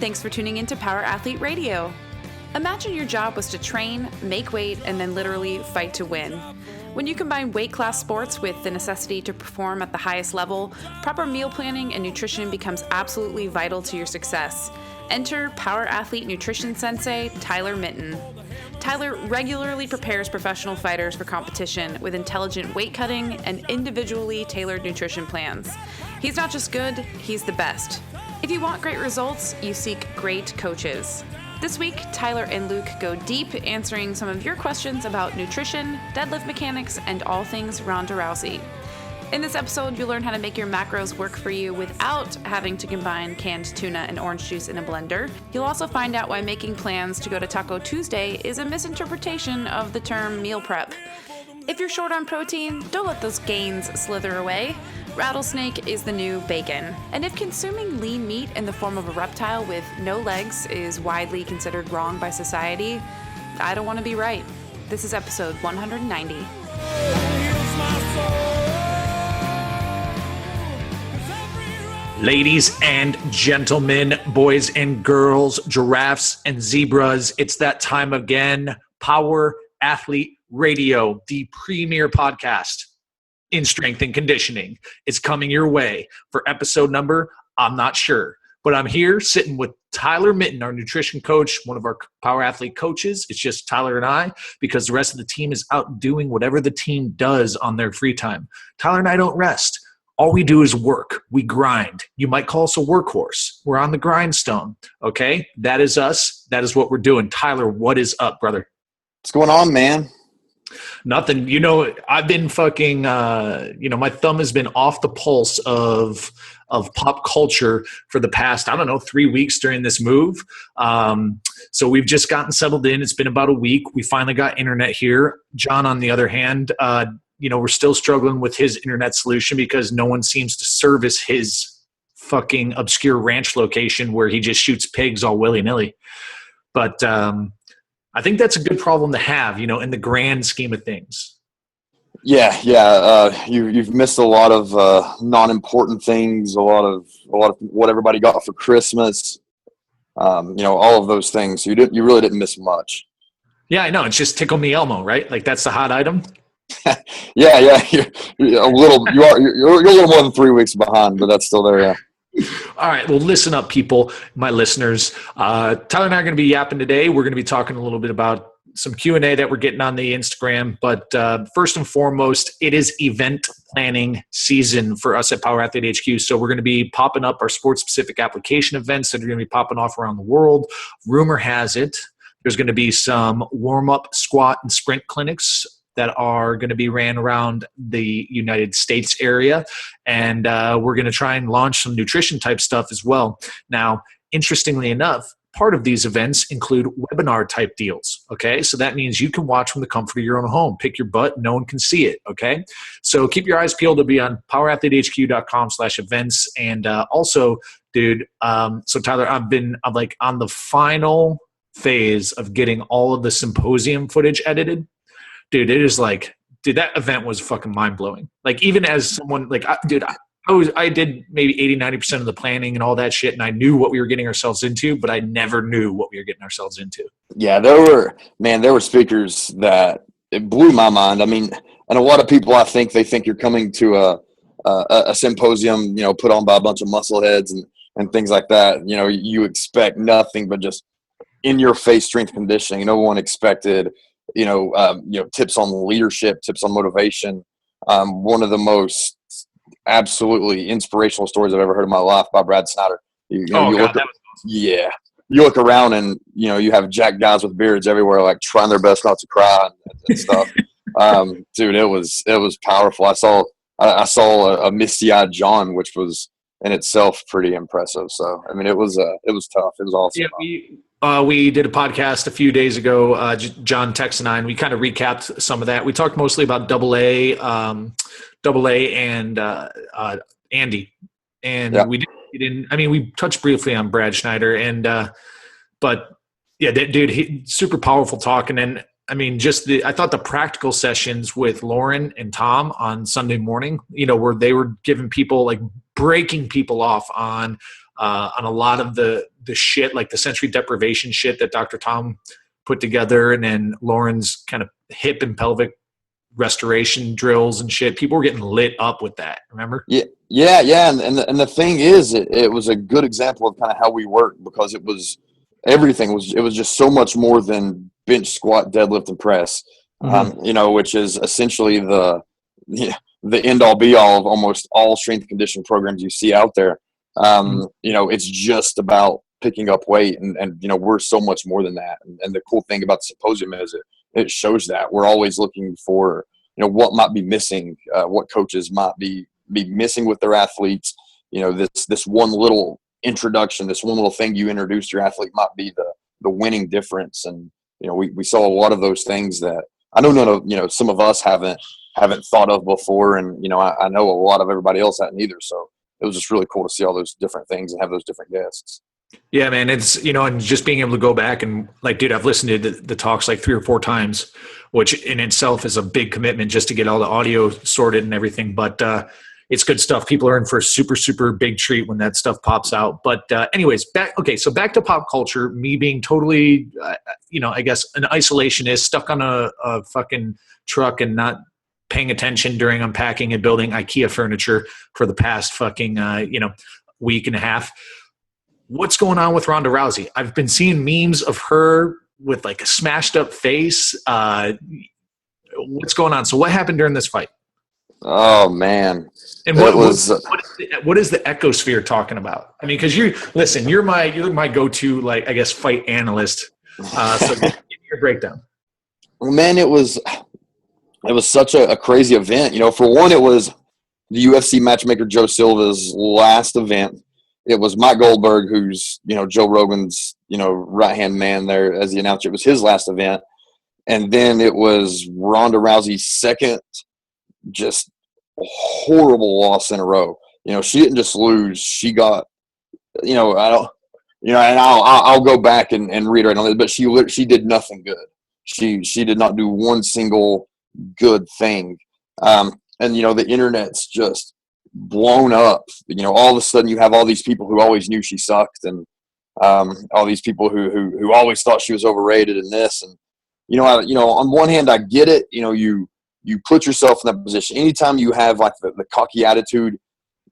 Thanks for tuning in to Power Athlete Radio. Imagine your job was to train, make weight, and then literally fight to win. When you combine weight class sports with the necessity to perform at the highest level, proper meal planning and nutrition becomes absolutely vital to your success. Enter Power Athlete Nutrition Sensei, Tyler Minton. Tyler regularly prepares professional fighters for competition with intelligent weight cutting and individually tailored nutrition plans. He's not just good, he's the best. If you want great results, you seek great coaches. This week, Tyler and Luke go deep answering some of your questions about nutrition, deadlift mechanics, and all things Ronda Rousey. In this episode, you'll learn how to make your macros work for you without having to combine canned tuna and orange juice in a blender. You'll also find out why making plans to go to Taco Tuesday is a misinterpretation of the term meal prep. If you're short on protein, don't let those gains slither away. Rattlesnake is the new bacon. And if consuming lean meat in the form of a reptile with no legs is widely considered wrong by society, I don't want to be right. This is episode 190. Ladies and gentlemen, boys and girls, giraffes and zebras, it's that time again. Power Athlete Radio, the premier podcast in strength and conditioning, is coming your way for episode number, I'm not sure. But I'm here sitting with Tyler Minton, our nutrition coach, one of our Power Athlete coaches. It's just Tyler and I, because the rest of the team is out doing whatever the team does on their free time. Tyler and I don't rest. All we do is work. We grind. You might call us a workhorse. We're on the grindstone, okay? That is us. That is what we're doing. Tyler, what is up, brother? What's going on, man? Nothing. I've been fucking, my thumb has been off the pulse of pop culture for the past, 3 weeks during this move. So we've just gotten settled in. It's been about a week. We finally got internet here. John, on the other hand, we're still struggling with his internet solution because no one seems to service his fucking obscure ranch location where he just shoots pigs all willy-nilly. But I think that's a good problem to have, in the grand scheme of things. Yeah. You've missed a lot of non-important things, a lot of what everybody got for Christmas. All of those things. You really didn't miss much. Yeah, I know. It's just Tickle Me Elmo, right? Like that's the hot item. Yeah. You're a little more than 3 weeks behind, but that's still there. Yeah. All right. Well, listen up, people, my listeners. Tyler and I are going to be yapping today. We're going to be talking a little bit about some Q&A that we're getting on the Instagram. But first and foremost, it is event planning season for us at Power Athlete HQ. So we're going to be popping up our sports-specific application events that are going to be popping off around the world. Rumor has it there's going to be some warm-up squat and sprint clinics that are going to be ran around the United States area. And we're going to try and launch some nutrition type stuff as well. Now, interestingly enough, part of these events include webinar type deals. Okay. So that means you can watch from the comfort of your own home, pick your butt. No one can see it. Okay. So keep your eyes peeled to be on powerathletehq.com/events. And also, dude, so Tyler, I'm like on the final phase of getting all of the symposium footage edited. Dude, it is like, that event was fucking mind-blowing. Like, even as someone, like, I did maybe 80-90% of the planning and all that shit, and I knew what we were getting ourselves into, but I never knew what we were getting ourselves into. Yeah, there were speakers that it blew my mind. I mean, and a lot of people, I think, they think you're coming to a symposium, put on by a bunch of muscleheads and things like that. You expect nothing but just in-your-face strength conditioning. No one expected tips on leadership, tips on motivation. One of the most absolutely inspirational stories I've ever heard in my life by Brad Snyder. You look around and, you have jacked guys with beards everywhere, like trying their best not to cry and stuff. Dude, it was powerful. I saw a misty-eyed John, which was in itself pretty impressive. So, I mean, it was tough. It was awesome. Yeah, we did a podcast a few days ago, John, Tex, and I, and we kind of recapped some of that. We talked mostly about Double A and Andy. And yeah. We touched briefly on Brad Schneider. But yeah, dude, super powerful talk. And then, I thought the practical sessions with Lauren and Tom on Sunday morning, where they were giving people, like breaking people off on on a lot of the shit, like the sensory deprivation shit that Dr. Tom put together, and then Lauren's kind of hip and pelvic restoration drills and shit. People were getting lit up with that. Remember? Yeah. And the thing is, it was a good example of kind of how we work, because it was just so much more than bench, squat, deadlift, and press. Which is essentially the end all be all of almost all strength conditioning programs you see out there. It's just about picking up weight, and we're so much more than that. And the cool thing about the symposium is it shows that we're always looking for, what might be missing, what coaches might be missing with their athletes. This one little introduction, this one little thing you introduce your athlete might be the winning difference. And, we saw a lot of those things that I know some of us haven't thought of before. And, I know a lot of everybody else hadn't either. So it was just really cool to see all those different things and have those different guests. Yeah, man. It's, and just being able to go back and like, dude, I've listened to the talks like 3 or 4 times, which in itself is a big commitment just to get all the audio sorted and everything. But it's good stuff. People are in for a super, super big treat when that stuff pops out. But anyways, back to pop culture, me being totally, I guess an isolationist, stuck on a fucking truck and not paying attention during unpacking and building IKEA furniture for the past fucking, week and a half. What's going on with Ronda Rousey? I've been seeing memes of her with like a smashed up face. What's going on? So what happened during this fight? Oh man. And what is the Echosphere talking about? I mean, because you're my go-to, like, I guess, fight analyst. So give me your breakdown. Well, man, it was such a crazy event. For one, it was the UFC matchmaker Joe Silva's last event. It was Mike Goldberg, who's, Joe Rogan's, right-hand man there as the announcer. It was his last event. And then it was Ronda Rousey's second just horrible loss in a row. She didn't just lose. She got, and I'll go back and reiterate on it, but she did nothing good. She did not do one single good thing. And, the internet's just blown up. All of a sudden you have all these people who always knew she sucked, and all these people who always thought she was overrated and this. And, on one hand, I get it. You put yourself in that position. Anytime you have like the cocky attitude,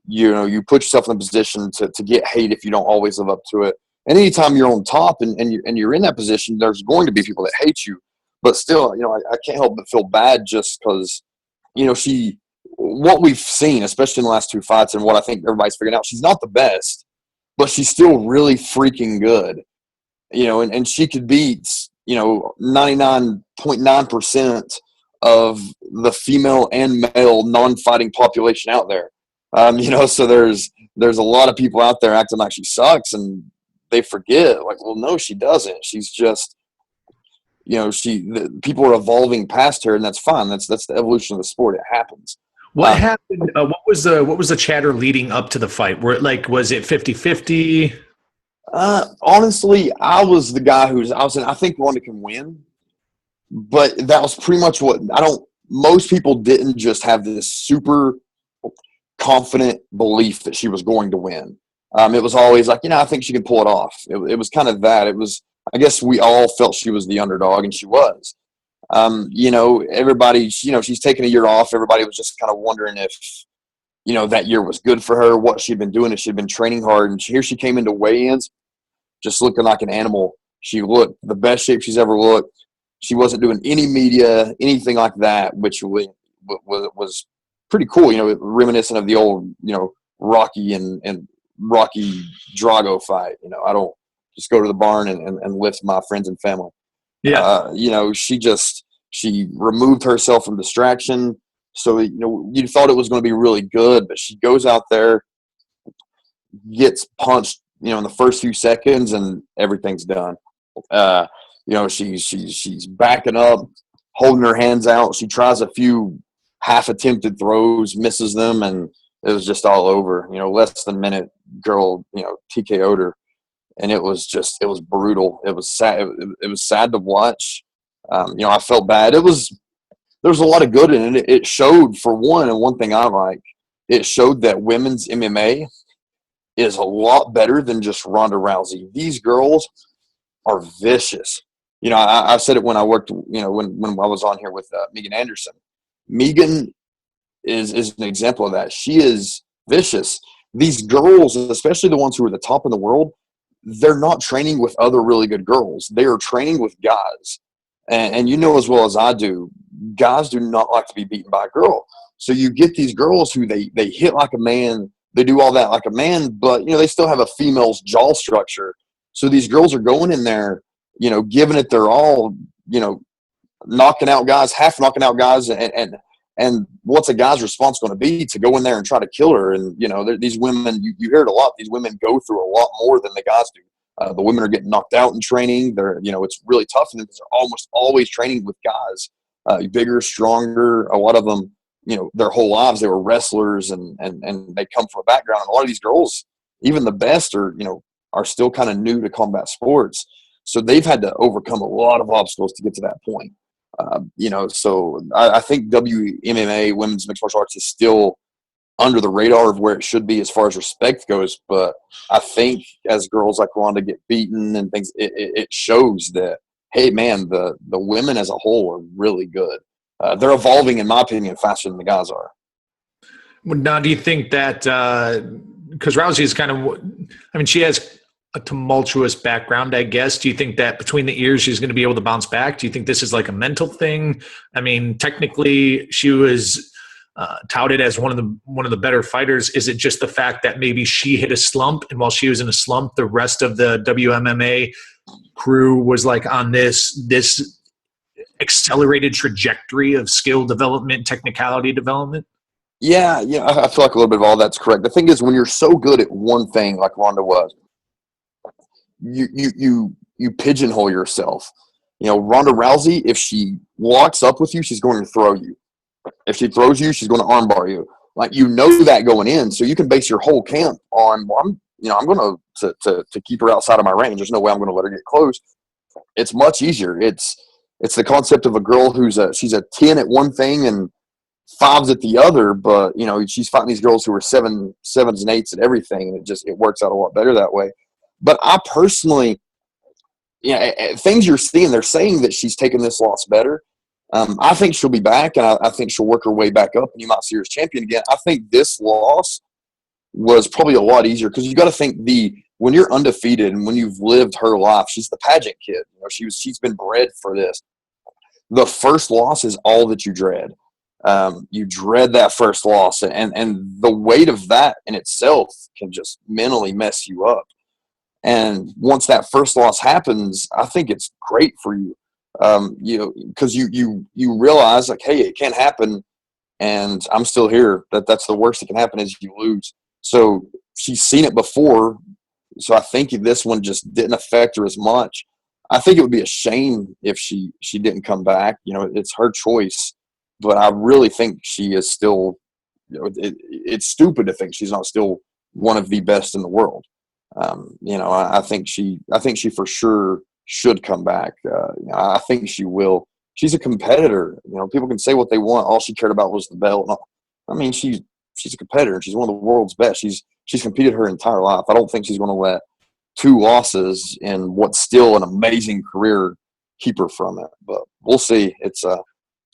you put yourself in a position to get hate if you don't always live up to it. And anytime you're on top and you're in that position, there's going to be people that hate you. But still, I can't help but feel bad just because, what we've seen, especially in the last 2 fights, and what I think everybody's figuring out, she's not the best, but she's still really freaking good. And she could beat, 99.9% of the female and male non-fighting population out there. So there's a lot of people out there acting like she sucks, and they forget, like, well, no, she doesn't. She's just, people are evolving past her, and that's fine. That's the evolution of the sport. It happens. What happened? What was the chatter leading up to the fight? Was it 50-50? Honestly, I was the guy I think Ronda can win, but that was pretty much most people didn't just have this super confident belief that she was going to win. It was always like, I think she can pull it off. It was kind of that. It was, I guess we all felt she was the underdog, and she was. Everybody, she's taken a year off. Everybody was just kind of wondering if, that year was good for her, what she'd been doing, if she'd been training hard. And here she came into weigh-ins just looking like an animal. She looked the best shape she's ever looked. She wasn't doing any media, anything like that, which was pretty cool, reminiscent of the old, Rocky and Rocky Drago fight. I don't just go to the barn and lift my friends and family. Yeah. She removed herself from distraction. So, you thought it was going to be really good, but she goes out there, gets punched, in the first few seconds, and everything's done. She's backing up, holding her hands out. She tries a few half-attempted throws, misses them, and it was just all over. Less than a minute, girl, TKO'd her. And it was brutal. It was sad. It was sad to watch. I felt bad. There was a lot of good in it. It showed, for one, and one thing I like, it showed that women's MMA is a lot better than just Ronda Rousey. These girls are vicious. You know, I said it when I worked, you know, when I was on here with Megan Anderson. Megan is an example of that. She is vicious. These girls, especially the ones who are the top in the world, they're not training with other really good girls. They are training with guys. And you know as well as I do, guys do not like to be beaten by a girl. So you get these girls who they hit like a man, they do all that like a man, but, you know, they still have a female's jaw structure. So these girls are going in there, you know, giving it their all, you know, knocking out guys, half knocking out guys. And what's a guy's response going to be? To go in there and try to kill her. And, you know, these women, you hear it a lot, these women go through a lot more than the guys do. The women are getting knocked out in training. They're, you know, it's really tough for them because they're almost always training with guys, bigger, stronger. A lot of them, you know, their whole lives they were wrestlers and they come from a background. And a lot of these girls, even the best, are still kind of new to combat sports. So they've had to overcome a lot of obstacles to get to that point. So I think WMMA, women's mixed martial arts, is still under the radar of where it should be as far as respect goes. But I think as girls like Ronda get beaten and things, it shows that, hey, man, the women as a whole are really good. They're evolving, in my opinion, faster than the guys are. Now, do you think that because Rousey is kind of – I mean, she has a tumultuous background, I guess. Do you think that between the ears she's going to be able to bounce back? Do you think this is like a mental thing? I mean, technically she was touted as one of the better fighters. Is it just the fact that maybe she hit a slump, and while she was in a slump, the rest of the WMMA crew was like on this accelerated trajectory of skill development, technicality development? Yeah, I feel like a little bit of all that's correct. The thing is, when you're so good at one thing like Ronda was, you pigeonhole yourself. You know, Ronda Rousey, if she locks up with you, she's going to throw you. If she throws you, she's going to armbar you. Like, you know that going in, so you can base your whole camp on, well, I'm going to keep her outside of my range. There's no way I'm going to let her get close. It's much easier. It's the concept of a girl she's a 10 at one thing and 5s at the other, but, you know, she's fighting these girls who are 7s and 8s at everything, and it works out a lot better that way. But I personally, things you're seeing, they're saying that she's taken this loss better. I think she'll be back, and I think she'll work her way back up, and you might see her as champion again. I think this loss was probably a lot easier because you got to think when you're undefeated and when you've lived her life, she's the pageant kid. You know, she's been bred for this. The first loss is all that you dread. You dread that first loss, and the weight of that in itself can just mentally mess you up. And once that first loss happens, I think it's great for you, because you realize, like, hey, it can happen, and I'm still here. That's the worst that can happen is you lose. So she's seen it before, so I think this one just didn't affect her as much. I think it would be a shame if she didn't come back. You know, it's her choice, but I really think she is still. It's stupid to think she's not still one of the best in the world. I think she for sure should come back. I think she will. She's a competitor. You know, people can say what they want. All she cared about was the belt. I mean, she's a competitor. She's one of the world's best. She's competed her entire life. I don't think she's going to let 2 losses in what's still an amazing career keep her from it. But we'll see. It's an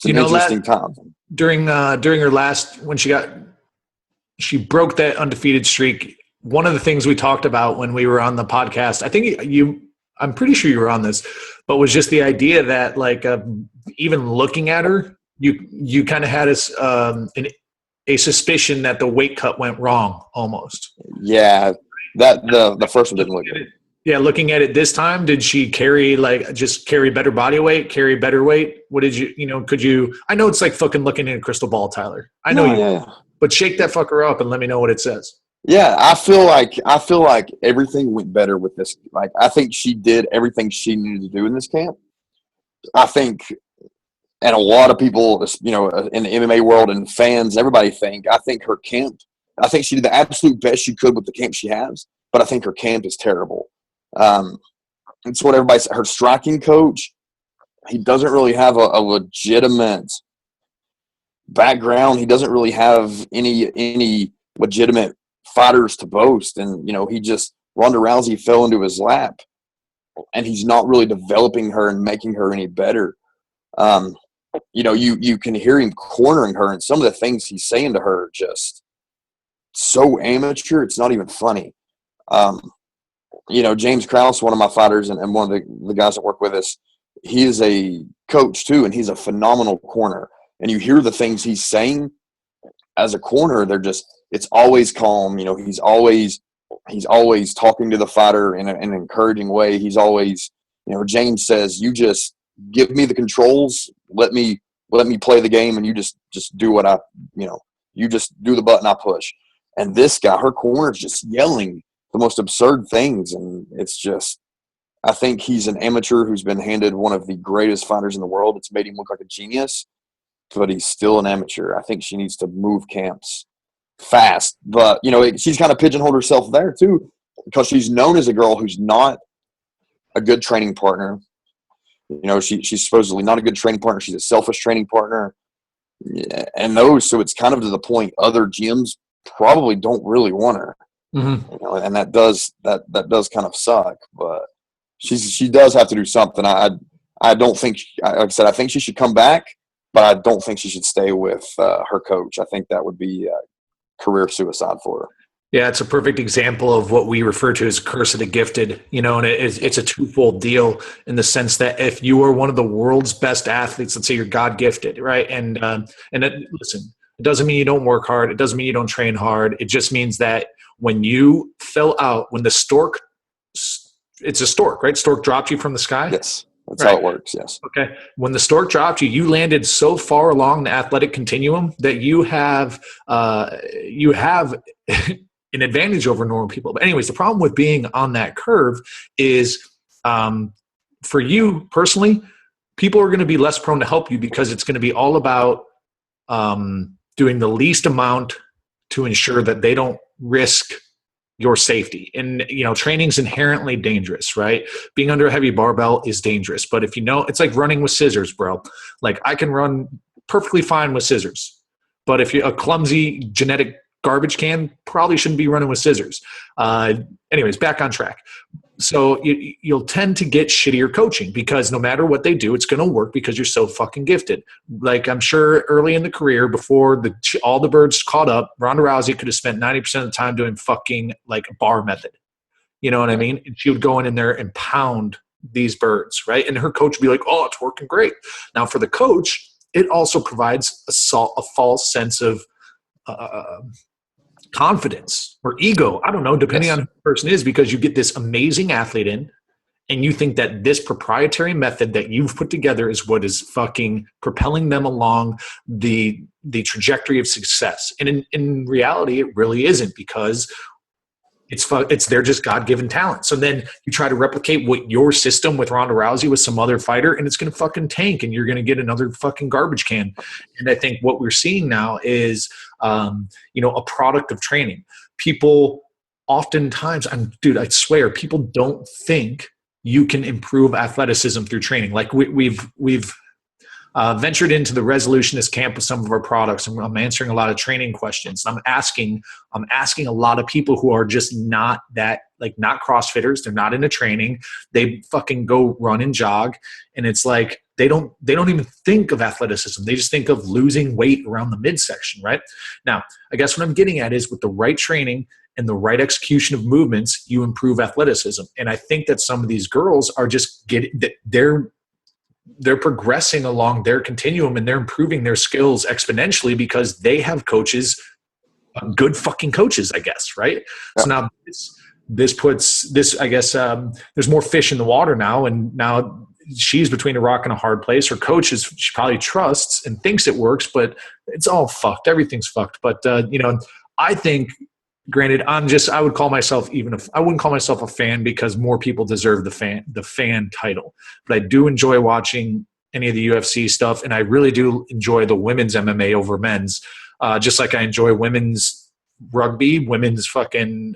interesting time. During her last, when she broke that undefeated streak. One of the things we talked about when we were on the podcast, I think I'm pretty sure you were on this, but was just the idea that, like, even looking at her, you kind of had a suspicion that the weight cut went wrong almost. Yeah, that the first one didn't look good. Yeah, looking at it this time, did she carry better body weight, carry better weight? What did could you – I know it's like fucking looking in a crystal ball, Tyler. I know you but shake that fucker up and let me know what it says. Yeah, I feel like everything went better with this. Like, I think she did everything she needed to do in this camp. I think, and a lot of people, in the MMA world and fans, everybody I think her camp, I think she did the absolute best she could with the camp she has, but I think her camp is terrible. It's what everybody said. Her striking coach, he doesn't really have a legitimate background. He doesn't really have any legitimate fighters to boast. And, Ronda Rousey fell into his lap, and he's not really developing her and making her any better. You can hear him cornering her, and some of the things he's saying to her are just so amateur, it's not even funny. James Krause, one of my fighters and one of the guys that work with us, he is a coach too, and he's a phenomenal corner. And you hear the things he's saying as a corner, it's always calm. He's always talking to the fighter in an encouraging way. He's always, James says, you just give me the controls, let me play the game, and you just do what you just do the button I push. And this guy, her corner is just yelling the most absurd things. And it's just, I think he's an amateur who's been handed one of the greatest fighters in the world. It's made him look like a genius, but he's still an amateur. I think she needs to move camps fast. But, she's kind of pigeonholed herself there too, because she's known as a girl who's not a good training partner. She's supposedly not a good training partner. She's a selfish training partner. Yeah, so it's kind of to the point other gyms probably don't really want her. Mm-hmm. And that does kind of suck, but she does have to do something. I don't think, like I said, I think she should come back, but I don't think she should stay with her coach. I think that would be career suicide for her. Yeah, it's a perfect example of what we refer to as curse of the gifted, and it's a twofold deal in the sense that if you are one of the world's best athletes, let's say you're God gifted, right? Listen, it doesn't mean you don't work hard. It doesn't mean you don't train hard. It just means that when you fell out, when the stork, it's a stork, right? Stork dropped you from the sky. Yes. That's right. How it works, yes. Okay. When the stork dropped you, you landed so far along the athletic continuum that you have an advantage over normal people. But anyways, the problem with being on that curve is for you personally, people are going to be less prone to help you because it's going to be all about doing the least amount to ensure that they don't risk your safety. And, training's inherently dangerous, right? Being under a heavy barbell is dangerous. But if it's like running with scissors, bro. Like I can run perfectly fine with scissors. But if you're a clumsy genetic garbage can, probably shouldn't be running with scissors. Anyways, back on track. So you'll tend to get shittier coaching because no matter what they do, it's going to work because you're so fucking gifted. Like I'm sure early in the career, before all the birds caught up, Ronda Rousey could have spent 90% of the time doing fucking like bar method. You know what I mean? And she would go in there and pound these birds, right? And her coach would be like, "Oh, it's working great." Now for the coach, it also provides a false sense of confidence or ego. I don't know, depending on who the person is, because you get this amazing athlete in and you think that this proprietary method that you've put together is what is fucking propelling them along the trajectory of success. And in reality, it really isn't, because they're just God-given talent. So then you try to replicate what your system with Ronda Rousey with some other fighter, and it's going to fucking tank, and you're going to get another fucking garbage can. And I think what we're seeing now is, a product of training. People oftentimes, I swear, people don't think you can improve athleticism through training. Like we've ventured into the resolutionist camp with some of our products, and I'm answering a lot of training questions. I'm asking a lot of people who are just not CrossFitters. They're not into training. They fucking go run and jog, and it's like they don't even think of athleticism. They just think of losing weight around the midsection, right? Now, I guess what I'm getting at is with the right training and the right execution of movements, you improve athleticism. And I think that some of these girls are just they're progressing along their continuum, and they're improving their skills exponentially because they have coaches, good fucking coaches, I guess, right? Yeah. So now this puts this, I guess, there's more fish in the water now, and now she's between a rock and a hard place. Her coach she probably trusts and thinks it works, but it's all fucked. Everything's fucked. But I think, granted, I would call myself, I wouldn't call myself a fan because more people deserve the fan title. But I do enjoy watching any of the UFC stuff, and I really do enjoy the women's MMA over men's, just like I enjoy women's rugby, women's fucking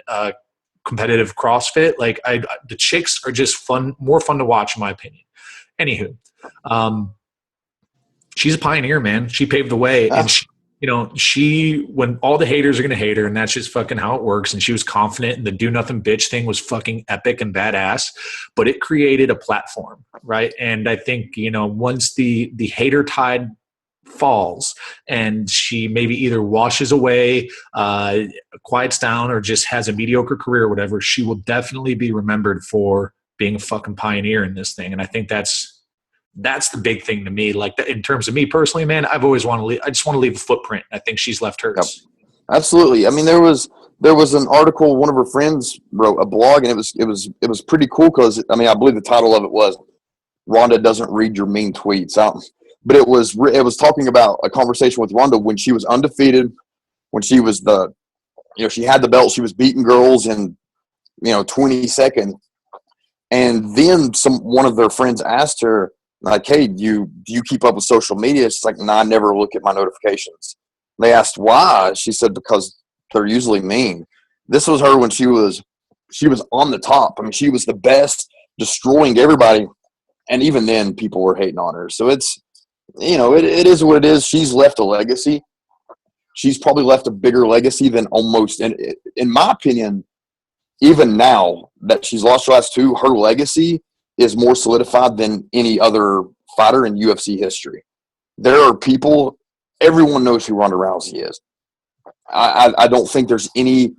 competitive CrossFit. Like the chicks are just more fun to watch, in my opinion. Anywho, she's a pioneer, man. She paved the way, and when all the haters are going to hate her, and that's just fucking how it works. And she was confident, and the do nothing bitch thing was fucking epic and badass, but it created a platform. Right. And I think, once the hater tide falls and she maybe either washes away, quiets down, or just has a mediocre career or whatever, she will definitely be remembered for being a fucking pioneer in this thing. And I think that's the big thing to me. Like, in terms of me personally, man, I just want to leave a footprint. I think she's left hers. Yep. Absolutely. I mean, there was an article, one of her friends wrote a blog, and it was pretty cool because, I believe the title of it was Rhonda Doesn't Read Your Mean Tweets. But it was talking about a conversation with Rhonda when she was undefeated, when she was she had the belt, she was beating girls in, 20 seconds. And then one of their friends asked her, like, hey, do you keep up with social media? She's like, no, I never look at my notifications. They asked why. She said, because they're usually mean. This was her when she was on the top. I mean, she was the best, destroying everybody. And even then, people were hating on her. So it's, it is what it is. She's left a legacy. She's probably left a bigger legacy than almost, in my opinion, even now that she's lost her last two, her legacy is more solidified than any other fighter in UFC history. There are people, everyone knows who Ronda Rousey is. I don't think there's any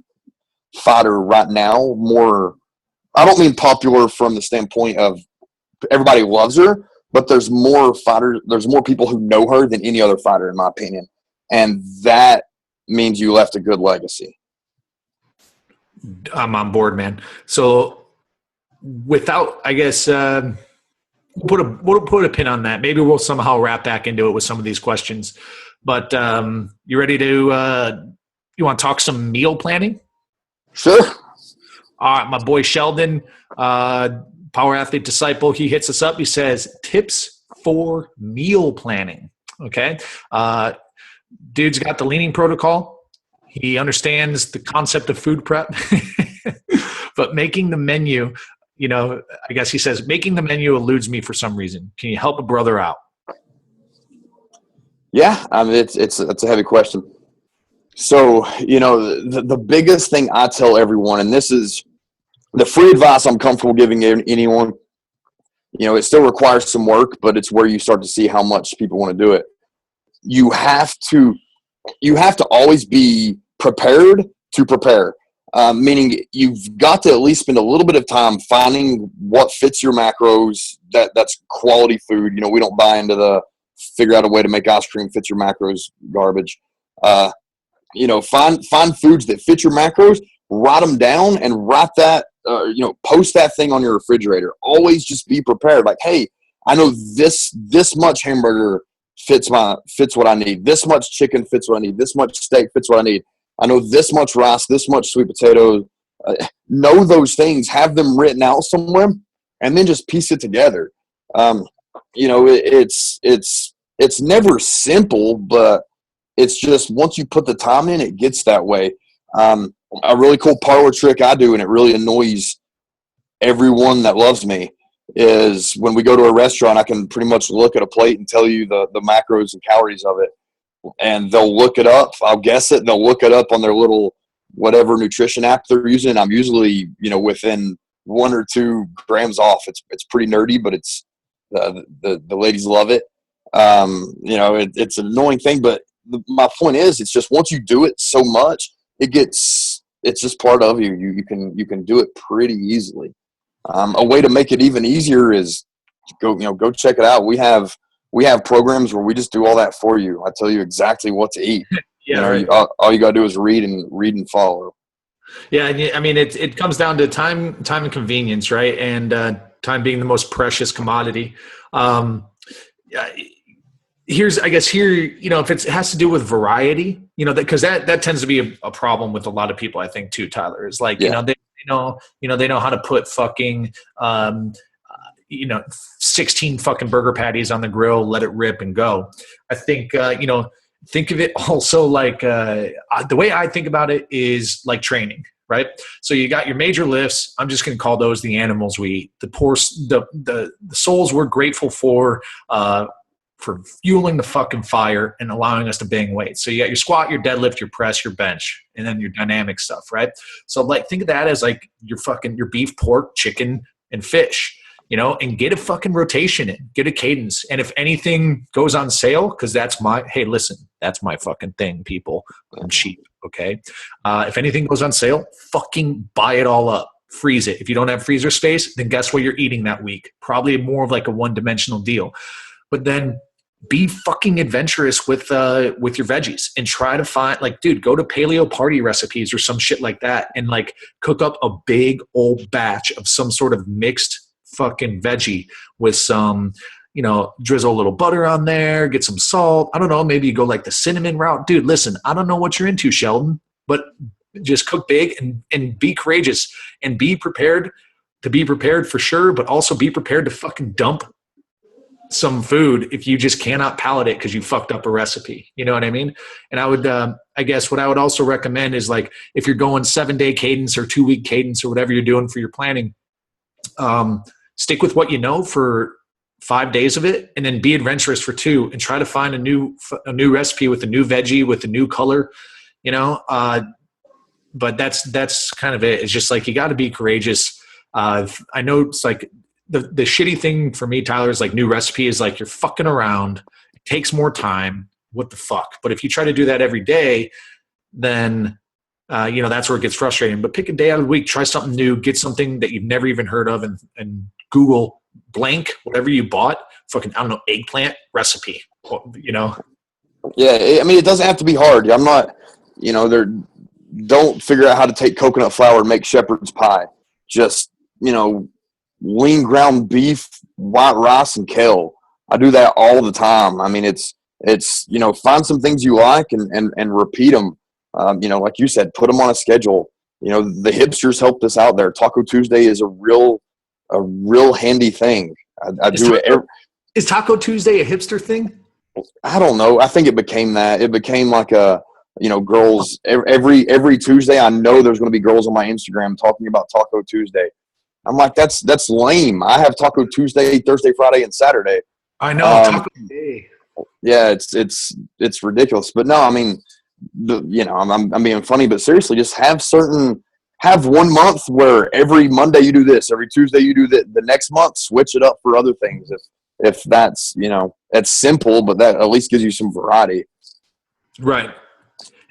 fighter right now more, I don't mean popular from the standpoint of everybody loves her, but there's more people who know her than any other fighter, in my opinion. And that means you left a good legacy. I'm on board, man. So without, I guess, we'll put a pin on that. Maybe we'll somehow wrap back into it with some of these questions. But you ready to you want to talk some meal planning? Sure. All right, my boy Sheldon, Power Athlete Disciple, he hits us up. He says, tips for meal planning. Okay. Dude's got the leaning protocol. He understands the concept of food prep, but making the menu, I guess he says, making the menu eludes me for some reason. Can you help a brother out? Yeah, it's a heavy question. So, the biggest thing I tell everyone, and this is the free advice I'm comfortable giving anyone, it still requires some work, but it's where you start to see how much people want to do it. You have to always be prepared to prepare, meaning you've got to at least spend a little bit of time finding what fits your macros, that's quality food. We don't buy into the figure out a way to make ice cream fits your macros garbage. Find foods that fit your macros, write them down, and write that, post that thing on your refrigerator. Always just be prepared. Like, hey, I know this much hamburger fits what I need. This much chicken fits what I need. This much steak fits what I need. I know this much rice, this much sweet potato. Know those things, have them written out somewhere, and then just piece it together. It's never simple, but it's just once you put the time in, it gets that way. A really cool parlor trick I do, and it really annoys everyone that loves me, is when we go to a restaurant, I can pretty much look at a plate and tell you the macros and calories of it. And they'll look it up. I'll guess it. They'll look it up on their little whatever nutrition app they're using. I'm usually, within 1 or 2 grams off. It's pretty nerdy, but it's the ladies love it. It's an annoying thing, but my point is, it's just once you do it so much, it's just part of you. You can do it pretty easily. A way to make it even easier is go check it out. We have programs where we just do all that for you. I tell you exactly what to eat. Yeah, right. All you gotta do is read and follow. Yeah, it comes down to time and convenience, right? And time being the most precious commodity. If it has to do with variety, because that tends to be a problem with a lot of people, I think, too, Tyler. Is like, yeah. They know how to put fucking 16 fucking burger patties on the grill, let it rip and go. I think think of it also like the way I think about it is like training, right? So you got your major lifts. I'm just going to call those the animals we eat. The souls we're grateful for for fueling the fucking fire and allowing us to bang weights. So you got your squat, your deadlift, your press, your bench, and then your dynamic stuff, right? So like think of that as like your beef, pork, chicken, and fish, and get a fucking rotation in, get a cadence. And if anything goes on sale, because that's my fucking thing, people. I'm cheap, okay? If anything goes on sale, fucking buy it all up. Freeze it. If you don't have freezer space, then guess what you're eating that week? Probably more of like a one-dimensional deal. But then be fucking adventurous with your veggies and try to find, like, dude, go to paleo party recipes or some shit like that and like cook up a big old batch of some sort of mixed fucking veggie with some, drizzle a little butter on there, get some salt. I don't know. Maybe you go like the cinnamon route. Dude, listen, I don't know what you're into, Sheldon, but just cook big and be courageous and be prepared to be prepared for sure, but also be prepared to fucking dump some food if you just cannot palate it because you fucked up a recipe. You know what I mean? And I would, I guess what I would also recommend is like, if you're going 7-day cadence or 2-week cadence or whatever you're doing for your planning, stick with what you know for 5 days of it, and then be adventurous for 2 and try to find a new recipe with a new veggie, with a new color, but that's kind of it. It's just like, you got to be courageous. I know it's like, the shitty thing for me, Tyler, is like new recipe is like you're fucking around. It takes more time. What the fuck? But if you try to do that every day, then, that's where it gets frustrating. But pick a day out of the week, try something new, get something that you've never even heard of and Google blank, whatever you bought, fucking, I don't know, eggplant recipe, Yeah. I mean, it doesn't have to be hard. I'm not, don't figure out how to take coconut flour and make shepherd's pie. Just, lean ground beef, white rice, and kale. I do that all the time. I mean, it's find some things you like and repeat them. Like you said, put them on a schedule. The hipsters helped us out there. Taco Tuesday is a real handy thing. I do it. Is Taco Tuesday a hipster thing? I don't know. I think it became that. It became like a, girls every Tuesday. I know there's going to be girls on my Instagram talking about Taco Tuesday. I'm like, that's lame. I have Taco Tuesday, Thursday, Friday, and Saturday. I know. Taco Day. Yeah, it's ridiculous. But no, I mean, I'm being funny, but seriously, just have 1 month where every Monday you do this, every Tuesday you do that. The next month, switch it up for other things. If that's, that's simple, but that at least gives you some variety. Right.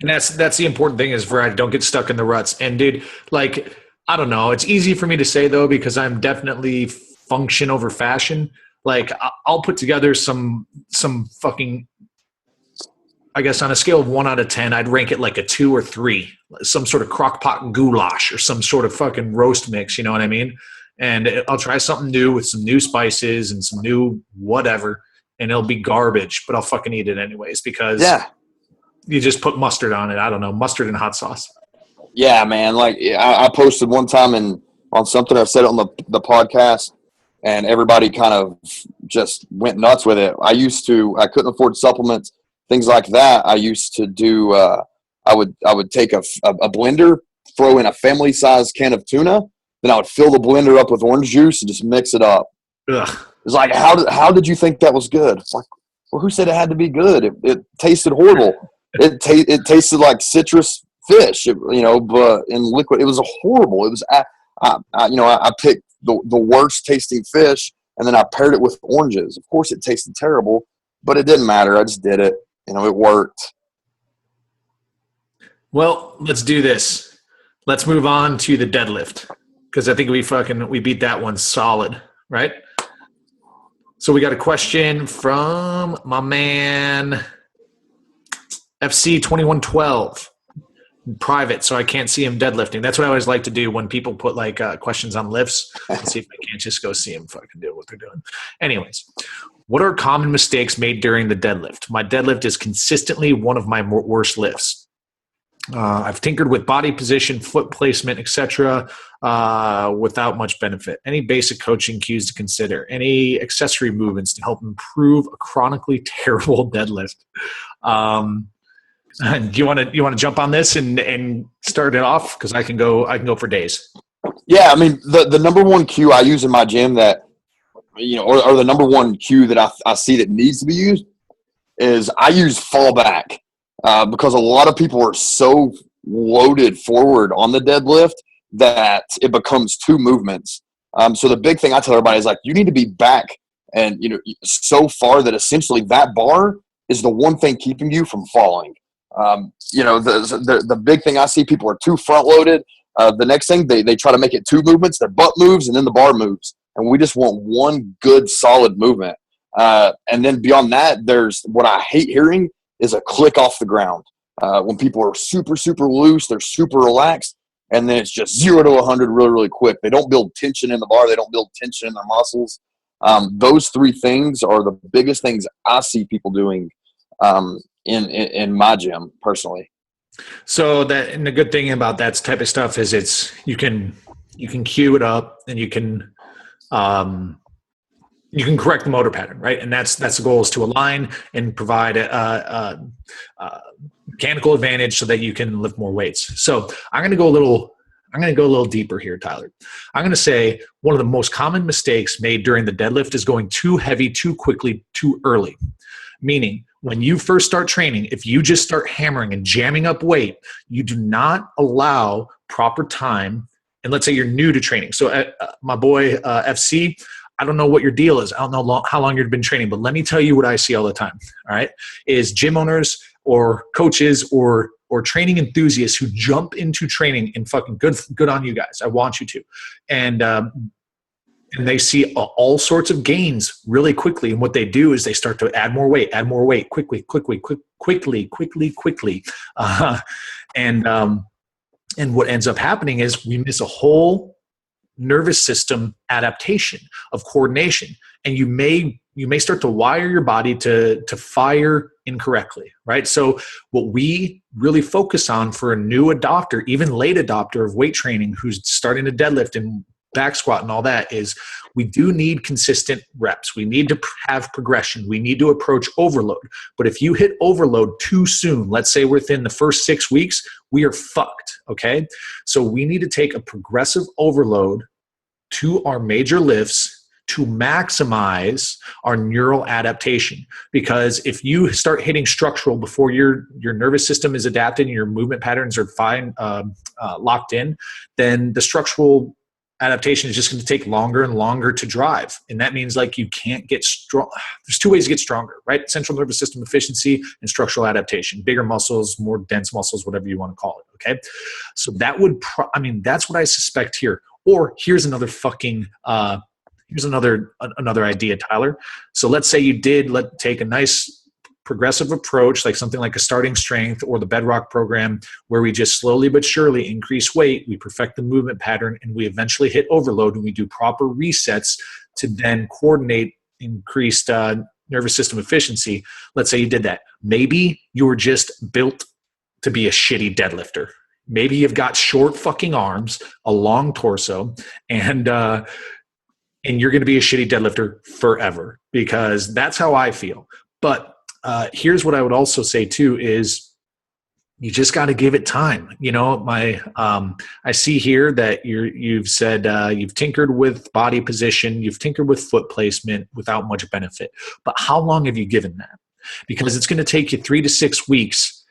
And that's the important thing is variety. Don't get stuck in the ruts. And dude, like, I don't know. It's easy for me to say though, because I'm definitely function over fashion. Like I'll put together some fucking, I guess on a scale of 1 out of 10, I'd rank it like a 2 or 3, some sort of crock pot goulash or some sort of fucking roast mix. You know what I mean? And I'll try something new with some new spices and some new whatever, and it'll be garbage, but I'll fucking eat it anyways because you just put mustard on it. I don't know, mustard and hot sauce. Yeah, man. Like I posted one time on something, I said it on the podcast, and everybody kind of just went nuts with it. I couldn't afford supplements, things like that. I used to do, I would take a blender, throw in a family size can of tuna, then I would fill the blender up with orange juice and just mix it up. Ugh. It's like, how did you think that was good? It's like, well, who said it had to be good? It tasted horrible. It tasted like citrus fish, but in liquid, it was horrible. It was, I picked the worst tasting fish, and then I paired it with oranges. Of course, it tasted terrible, but it didn't matter. I just did it. It worked. Well, let's do this. Let's move on to the deadlift because I think we beat that one solid, right? So we got a question from my man FC 2112. Private, so I can't see him deadlifting. That's what I always like to do when people put like questions on lifts. See if I can't just go see them fucking do what they're doing. Anyways, what are common mistakes made during the deadlift? My deadlift is consistently one of my worst lifts. I've tinkered with body position, foot placement, etc., without much benefit. Any basic coaching cues to consider? Any accessory movements to help improve a chronically terrible deadlift? Do you want to jump on this and start it off? Because I can go for days. Yeah, I mean the number one cue I use in my gym that or the number one cue that I see that needs to be used is I use fall back because a lot of people are so loaded forward on the deadlift that it becomes two movements. So the big thing I tell everybody is like, you need to be back and, so far that essentially that bar is the one thing keeping you from falling. The big thing I see, people are too front loaded. The next thing they try to make it two movements, their butt moves and then the bar moves. And we just want one good solid movement. And then beyond that, there's what I hate hearing is a click off the ground. When people are super, super loose, they're super relaxed, and then it's just 0 to 100 really, really quick. They don't build tension in the bar. They don't build tension in their muscles. Those three things are the biggest things I see people doing in my gym personally. So and the good thing about that type of stuff is you can cue it up and you can correct the motor pattern, right? And that's the goal, is to align and provide a mechanical advantage so that you can lift more weights. So I'm going to go a little deeper here, Tyler. I'm going to say one of the most common mistakes made during the deadlift is going too heavy, too quickly, too early. Meaning, when you first start training, if you just start hammering and jamming up weight, you do not allow proper time. And let's say you're new to training. So my boy FC, I don't know what your deal is. I don't know how long you've been training, but let me tell you what I see all the time. All right, is gym owners or coaches or training enthusiasts who jump into training and fucking good on you guys. I want you to, and they see all sorts of gains really quickly. And what they do is they start to add more weight quickly. And what ends up happening is we miss a whole nervous system adaptation of coordination, and you may start to wire your body to fire incorrectly, right? So what we really focus on for a new adopter, even late adopter of weight training, who's starting to deadlift and back squat and all that, is we do need consistent reps. We need to have progression. We need to approach overload. But if you hit overload too soon, let's say within the first 6 weeks, we are fucked, okay? So we need to take a progressive overload to our major lifts to maximize our neural adaptation. Because if you start hitting structural before your nervous system is adapted and your movement patterns are fine, locked in, then the structural adaptation is just going to take longer and longer to drive. And that means like you can't get strong. There's two ways to get stronger, right? Central nervous system efficiency and structural adaptation, bigger muscles, more dense muscles, whatever you want to call it. Okay. So that would, that's what I suspect here. Or here's another fucking, here's another idea, Tyler. So let's say you did take a nice progressive approach, like something like a starting strength or the bedrock program, where we just slowly but surely increase weight, we perfect the movement pattern, and we eventually hit overload, and we do proper resets to then coordinate increased nervous system efficiency. Let's say you did that. Maybe you were just built to be a shitty deadlifter. Maybe you've got short fucking arms, a long torso, and you're going to be a shitty deadlifter forever, because that's how I feel. But here's what I would also say too, is you just got to give it time. I see here that you've said you've tinkered with body position, you've tinkered with foot placement without much benefit. But how long have you given that? Because it's going to take you 3 to 6 weeks